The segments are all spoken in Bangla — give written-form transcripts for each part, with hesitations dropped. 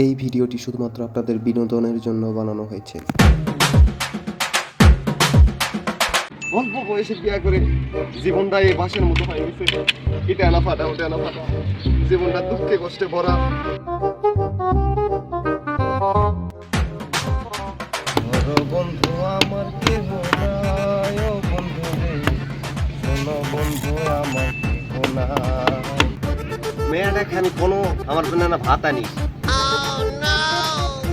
এই ভিডিওটি শুধুমাত্র আপনাদের বিনোদনের জন্য বানানো হয়েছে। অল্প বয়সে বিয়ে করে জীবনটা এই বাসের মতো হয়ে গেছে। এটা না ফাটা ওটা না ফাটা, জীবনটা দুঃখে কষ্টে ভরা। বন্ধু আমার কেহ নাই, ও বন্ধু রে শোনো বন্ধু আমার কেহ নাই। মেয়েটাকে আমি কোনো আমার জন্য না ভাত আনিস।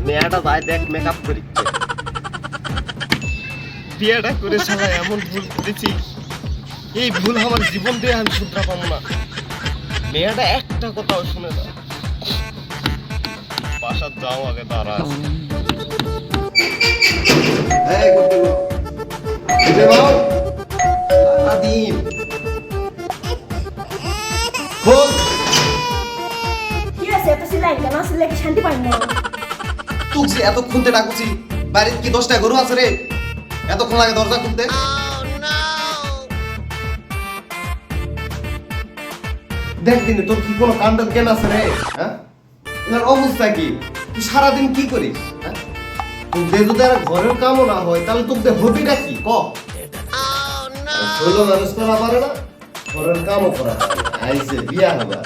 মেয়েটা যায় দেখ মেকআপ করিচ্ছে। বিয়েটা করে সালা এমন ভুল করেছি, এই ভুল আমার জীবন দিয়ে আমি শুধরা পাবো না। মেয়েটা একটা কথাও শুনে না। বাসার যাও আগে দাঁড়া। শান্তি পাই না। তুই যে এত খুনতে ডাকুছি, বাড়িতে কি 10টা গরু আছে রে? এতক্ষণ লাগে দরজা খুলতে? দেখ দিনে তোর কি কোনো কাণ্ড জ্ঞান আছে রে? হ্যাঁ, এর অবস্থা কি? তুই সারাদিন কি করিস? হ্যাঁ, তোর যদি আর ঘরের কামও না হয় তাহলে তোকে হবিটা কি ক? ষোলো মানুষ করা পারে না, ঘরের কামও করা পারে না। আইসে বিয়া হবে।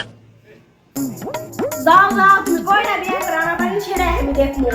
যাও যাও, তুমি কই না বিয়ে করে আমার বাড়ি ছেড়ে আমি দেখবো।